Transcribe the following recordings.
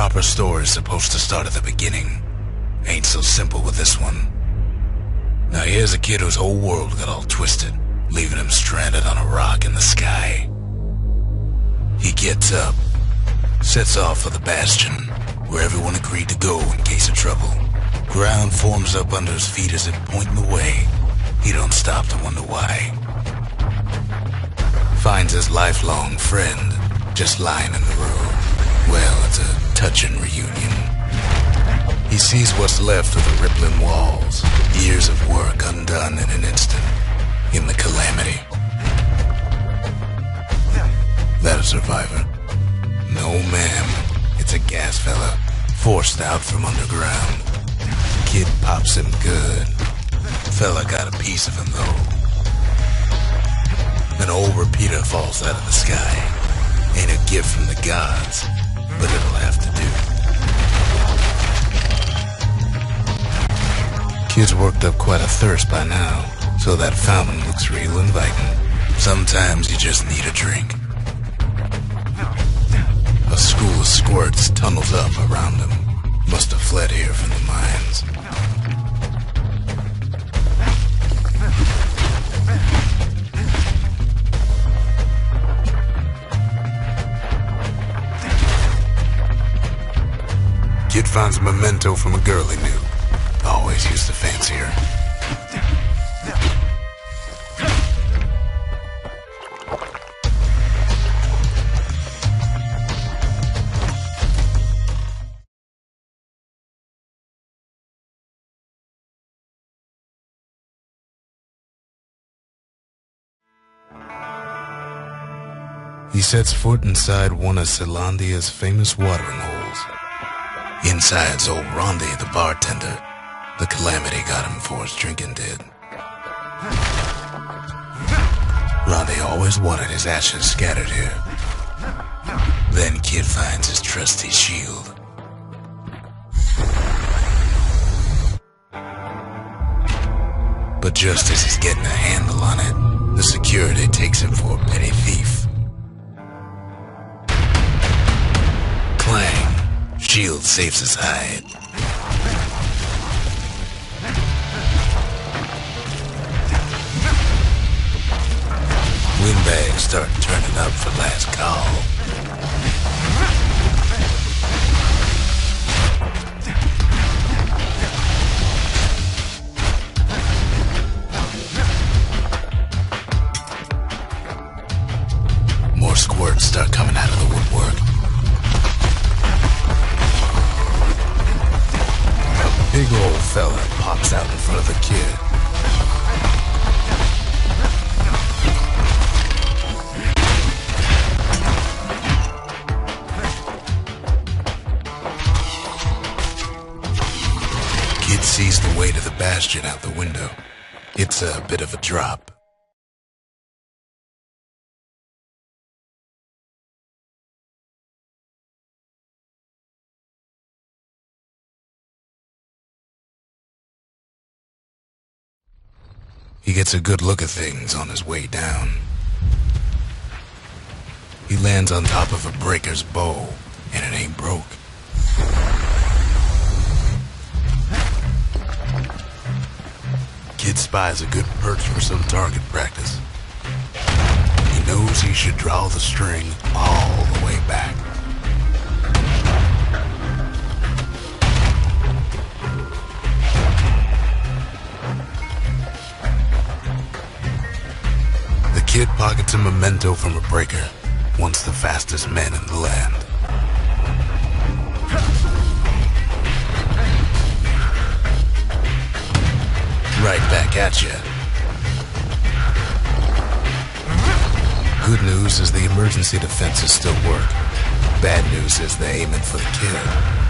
proper story's supposed to start at the beginning. Ain't so simple with this one. Now here's a kid whose whole world got all twisted, leaving him stranded on a rock in the sky. He gets up, sets off for the Bastion, where everyone agreed to go in case of trouble. Ground forms up under his feet as if pointing the way. He don't stop to wonder why. Finds his lifelong friend just lying in the road. Well, it's a touching reunion. He sees what's left of the rippling walls, years of work undone in an instant, in the calamity. That a survivor? No, ma'am. It's a gas fella, forced out from underground. Kid pops him good. Fella got a piece of him, though. An old repeater falls out of the sky. Ain't a gift from the gods, but it'll have to do. Kid's worked up quite a thirst by now, so that fountain looks real inviting. Sometimes you just need a drink. A school of squirts tunnels up around him. Must have fled here from the mines. Kid finds a memento from a girl he knew. Always used to fancy her. He sets foot inside one of Zealandia's famous watering holes. Inside's old Rondi, the bartender. The calamity got him for his drinking did. Rondi always wanted his ashes scattered here. Then Kid finds his trusty shield. But just as he's getting a handle on it, the security takes him for a petty thief. Clang. Shield saves his hide. Windbags start turning up for last call. More squirts start coming out of the woodwork. Big old fella pops out in front of the kid. Kid sees the way to the Bastion out the window. It's a bit of a drop. He gets a good look at things on his way down. He lands on top of a breaker's bow, and it ain't broke. Kid spies a good perch for some target practice. He knows he should draw the string all the way back. Kid pockets a memento from a breaker, once the fastest men in the land. Right back at you. Good news is the emergency defenses still work. Bad news is they're aiming for the kid.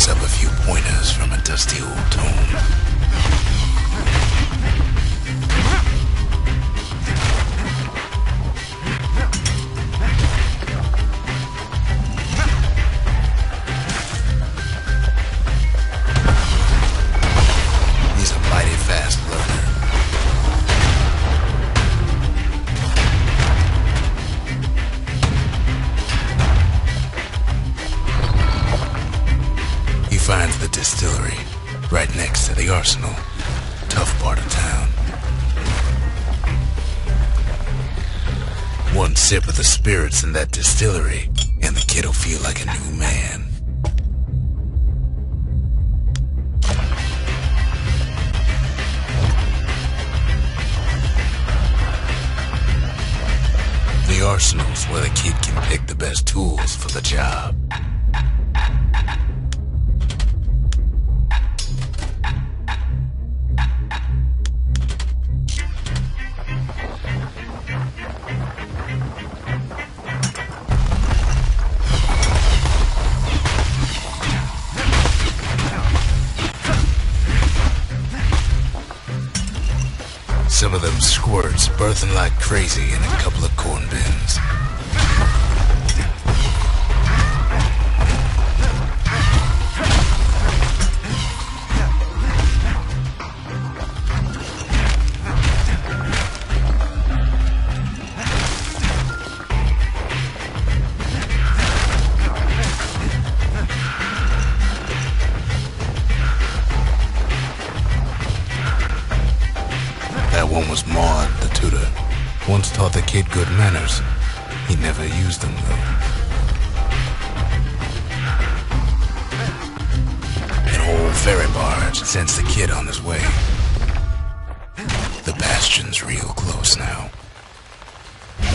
Up a few pointers from a dusty old tome. He's a mighty fast one sip of the spirits in that distillery, and the kid'll feel like a new man. The arsenal's where the kid can pick the best tools for the job. Some of them squirts birthing like crazy in a couple of corn bins. That one was Maud, the tutor. Once taught the kid good manners. He never used them, though. An old ferry barge sends the kid on his way. The Bastion's real close now.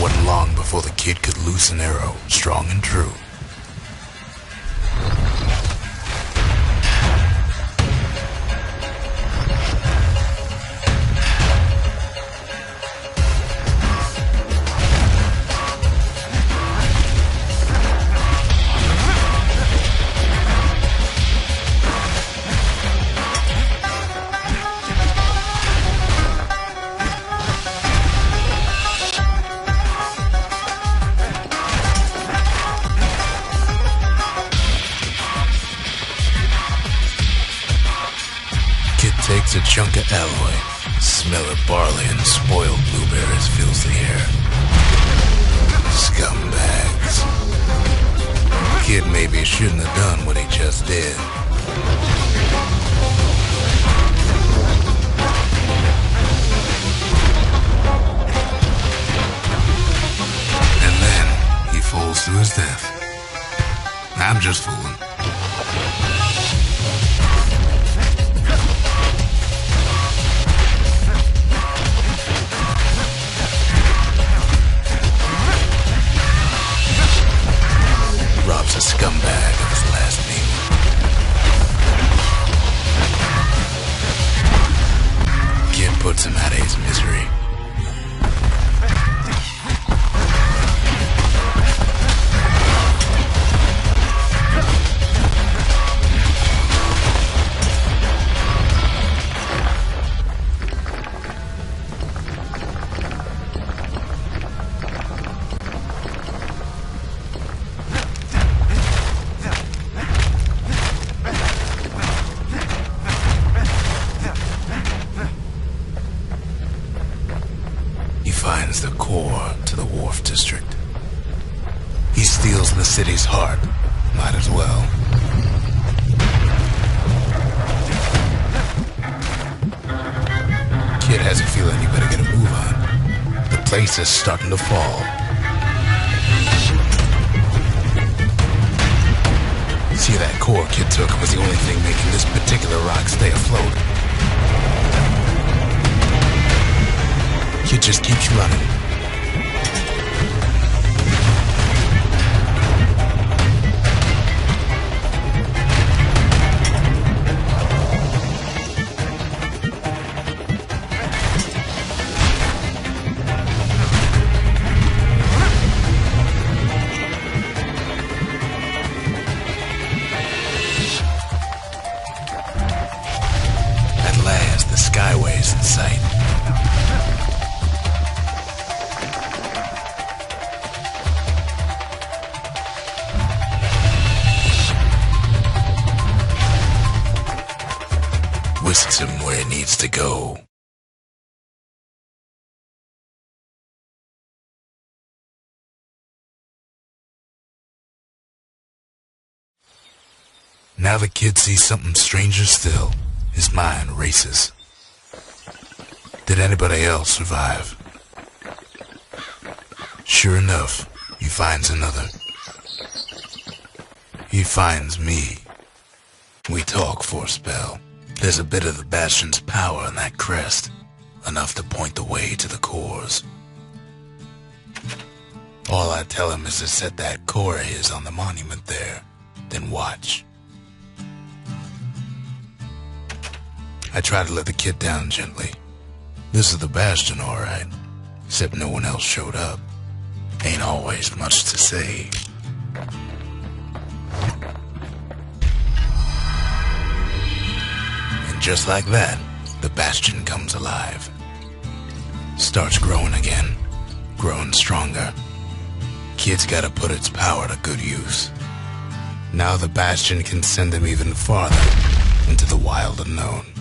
Wasn't long before the kid could loose an arrow, strong and true. Takes a chunk of alloy, smell of barley and spoiled blueberries fills the air. Scumbags. Kid maybe shouldn't have done what he just did. And then he falls to his death. I'm just fooling. Robs a scumbag of his last meal. Kid puts him out of his misery. Finds the core to the wharf district. He steals the city's heart. Might as well. Kid has a feeling you better get a move on. The place is starting to fall. See, that core Kid took was the only thing making this particular rock stay afloat. Kid just keeps running. At last, the skyway's in sight. Whisks him where he needs to go. Now the kid sees something stranger still. His mind races. Did anybody else survive? Sure enough, he finds another. He finds me. We talk for a spell. There's a bit of the Bastion's power in that crest, enough to point the way to the cores. All I tell him is to set that core of his on the monument there, then watch. I try to let the kid down gently. This is the Bastion, all right, except no one else showed up. Ain't always much to say. And just like that, the Bastion comes alive. Starts growing again, growing stronger. Kid's gotta put its power to good use. Now the Bastion can send them even farther into the wild unknown.